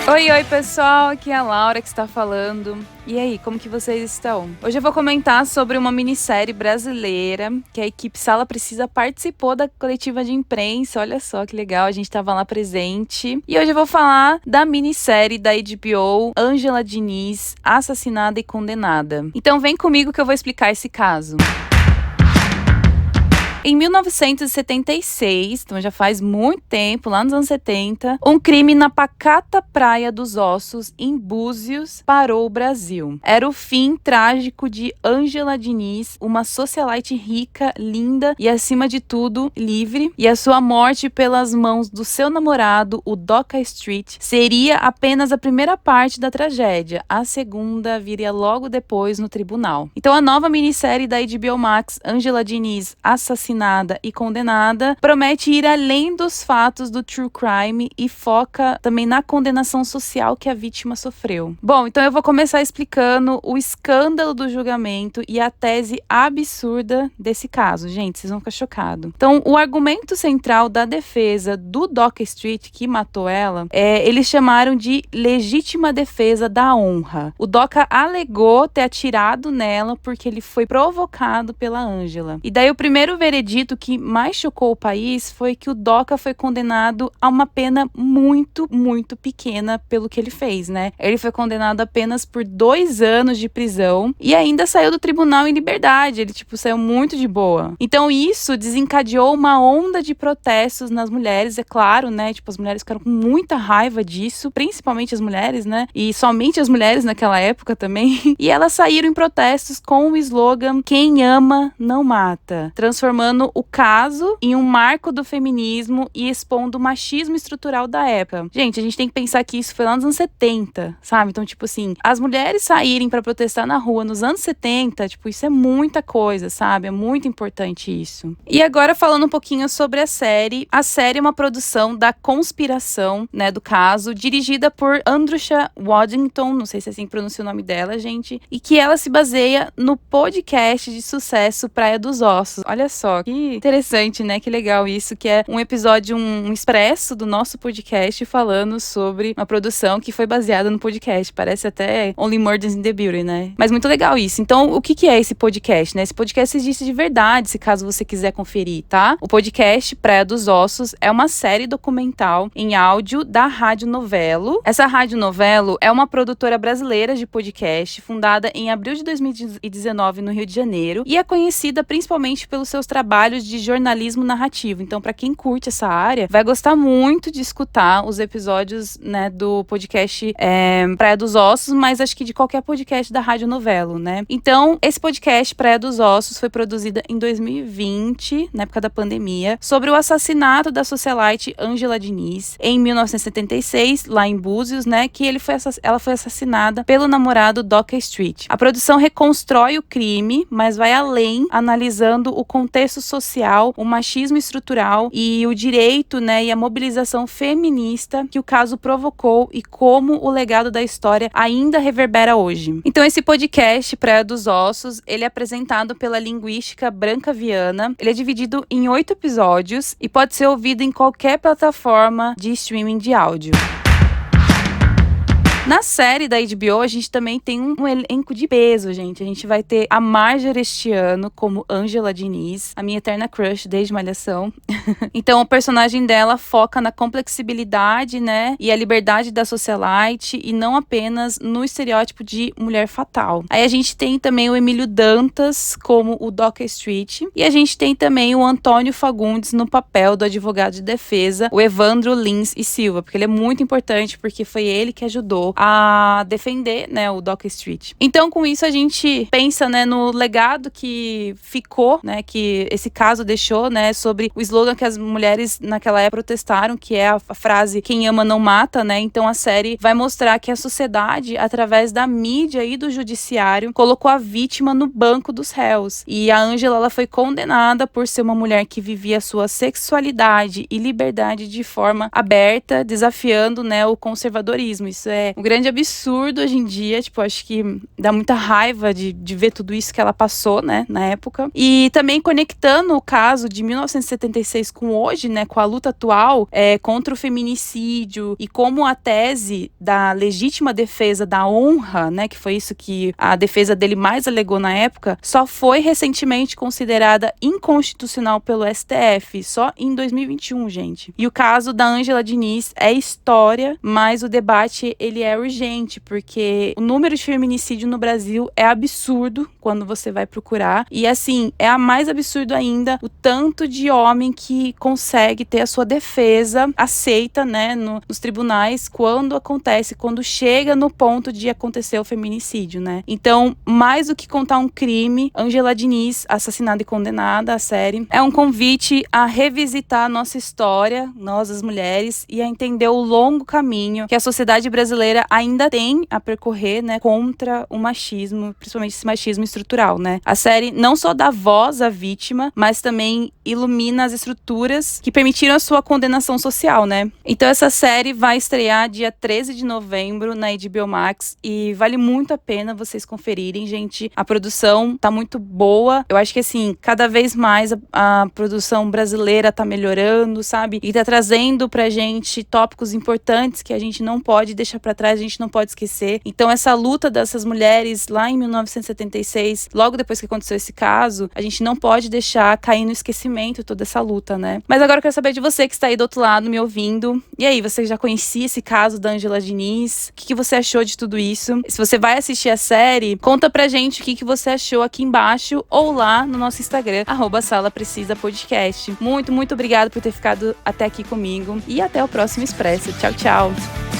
Oi, pessoal, aqui é a Laura que está falando. E aí, como que vocês estão? Hoje eu vou comentar sobre uma minissérie brasileira que a equipe Sala Precisa participou da coletiva de imprensa. Olha só que legal, a gente estava lá presente. E hoje eu vou falar da minissérie da HBO, Ângela Diniz, Assassinada e Condenada. Então vem comigo que eu vou explicar esse caso. Em 1976, então já faz muito tempo, lá nos anos 70, um crime na pacata Praia dos Ossos, em Búzios, parou o Brasil. Era o fim trágico de Ângela Diniz, uma socialite rica, linda e, acima de tudo, livre. E a sua morte pelas mãos do seu namorado, o Doca Street, seria apenas a primeira parte da tragédia. A segunda viria logo depois no tribunal. Então a nova minissérie da HBO Max, Ângela Diniz, Assassinada e Condenada, promete ir além dos fatos do true crime e foca também na condenação social que a vítima sofreu. Bom, então eu vou começar explicando o escândalo do julgamento e a tese absurda desse caso. Gente, vocês vão ficar chocados. Então, o argumento central da defesa do Doca Street, que matou ela, eles chamaram de legítima defesa da honra. O Doca alegou ter atirado nela porque ele foi provocado pela Ângela. E daí o primeiro veredito que mais chocou o país foi que o Doca foi condenado a uma pena muito, muito pequena pelo que ele fez, né? Ele foi condenado apenas por 2 anos de prisão e ainda saiu do tribunal em liberdade. Ele, saiu muito de boa. Então isso desencadeou uma onda de protestos nas mulheres, é claro, né? As mulheres ficaram com muita raiva disso, principalmente as mulheres, né? E somente as mulheres naquela época também. E elas saíram em protestos com o slogan "Quem ama, não mata", transformando o caso em um marco do feminismo e expondo o machismo estrutural da época. Gente, a gente tem que pensar que isso foi lá nos anos 70, sabe? Então, as mulheres saírem pra protestar na rua nos anos 70, isso é muita coisa, sabe? É muito importante isso. E agora falando um pouquinho sobre a série. A série é uma produção da Conspiração, né, do caso, dirigida por Andrusha Waddington, não sei se é assim que pronuncia o nome dela, gente, e que ela se baseia no podcast de sucesso Praia dos Ossos. Olha só, que interessante, né? Que legal isso, que é um episódio, um expresso do nosso podcast falando sobre uma produção que foi baseada no podcast. Parece até Only Murders in the Building, né? Mas muito legal isso. Então, o que é esse podcast, né? Esse podcast existe de verdade, se caso você quiser conferir, tá? O podcast Praia dos Ossos é uma série documental em áudio da Rádio Novelo. Essa Rádio Novelo é uma produtora brasileira de podcast, fundada em abril de 2019 no Rio de Janeiro, e é conhecida principalmente pelos seus trabalhos de jornalismo narrativo. Então, para quem curte essa área, vai gostar muito de escutar os episódios, né, do podcast Praia dos Ossos, mas acho que de qualquer podcast da Rádio Novelo, né? Então, esse podcast Praia dos Ossos foi produzido em 2020, na época da pandemia, sobre o assassinato da socialite Ângela Diniz, em 1976, lá em Búzios, né, que ela foi assassinada pelo namorado Doca Street. A produção reconstrói o crime, mas vai além, analisando o contexto social, o machismo estrutural e o direito, né, e a mobilização feminista que o caso provocou e como o legado da história ainda reverbera hoje. Então esse podcast Praia dos Ossos, ele é apresentado pela linguística Branca Viana. Ele é dividido em 8 episódios e pode ser ouvido em qualquer plataforma de streaming de áudio. Na série da HBO, a gente também tem um elenco de peso, gente. A gente vai ter a Marjorie este ano como Ângela Diniz, a minha eterna crush desde Malhação. Então, o personagem dela foca na complexibilidade, né, e a liberdade da socialite e não apenas no estereótipo de mulher fatal. Aí a gente tem também o Emílio Dantas como o Doca Street e a gente tem também o Antônio Fagundes no papel do advogado de defesa, o Evandro Lins e Silva, porque ele é muito importante porque foi ele que ajudou a defender, né, o Doca Street. Então, com isso, a gente pensa, né, no legado que ficou, né, que esse caso deixou, né, sobre o slogan que as mulheres naquela época protestaram, que é a frase "Quem ama não mata", né? Então, a série vai mostrar que a sociedade, através da mídia e do judiciário, colocou a vítima no banco dos réus. E a Ângela, ela foi condenada por ser uma mulher que vivia a sua sexualidade e liberdade de forma aberta, desafiando, né, o conservadorismo. Isso é um grande absurdo hoje em dia, tipo, acho que dá muita raiva de ver tudo isso que ela passou, né, na época. E também conectando o caso de 1976 com hoje, né, com a luta atual contra o feminicídio e como a tese da legítima defesa da honra, né, que foi isso que a defesa dele mais alegou na época, só foi recentemente considerada inconstitucional pelo STF, só em 2021, gente. E o caso da Ângela Diniz é história, mas o debate ele é urgente, porque o número de feminicídio no Brasil é absurdo quando você vai procurar. E assim, é a mais absurdo ainda o tanto de homem que consegue ter a sua defesa aceita, né, nos tribunais quando chega no ponto de acontecer o feminicídio, né? Então, mais do que contar um crime, Ângela Diniz, assassinada e condenada, a série, é um convite a revisitar a nossa história, nós as mulheres, e a entender o longo caminho que a sociedade brasileira ainda tem a percorrer, né, contra o machismo, principalmente esse machismo estrutural, né? A série não só dá voz à vítima, mas também ilumina as estruturas que permitiram a sua condenação social, né? Então essa série vai estrear dia 13 de novembro na HBO Max e vale muito a pena vocês conferirem, gente. A produção tá muito boa. Eu acho que, assim, cada vez mais a produção brasileira tá melhorando, sabe? E tá trazendo pra gente tópicos importantes que a gente não pode deixar pra trás, a gente não pode esquecer. Então essa luta dessas mulheres lá em 1976, logo depois que aconteceu esse caso, a gente não pode deixar cair no esquecimento toda essa luta, né? Mas agora eu quero saber de você que está aí do outro lado me ouvindo. E aí, você já conhecia esse caso da Ângela Diniz? O que você achou de tudo isso? Se você vai assistir a série, conta pra gente o que você achou aqui embaixo ou lá no nosso Instagram, @salaprecisapodcast. Muito, muito obrigada por ter ficado até aqui comigo e até o próximo Expresso. Tchau, tchau!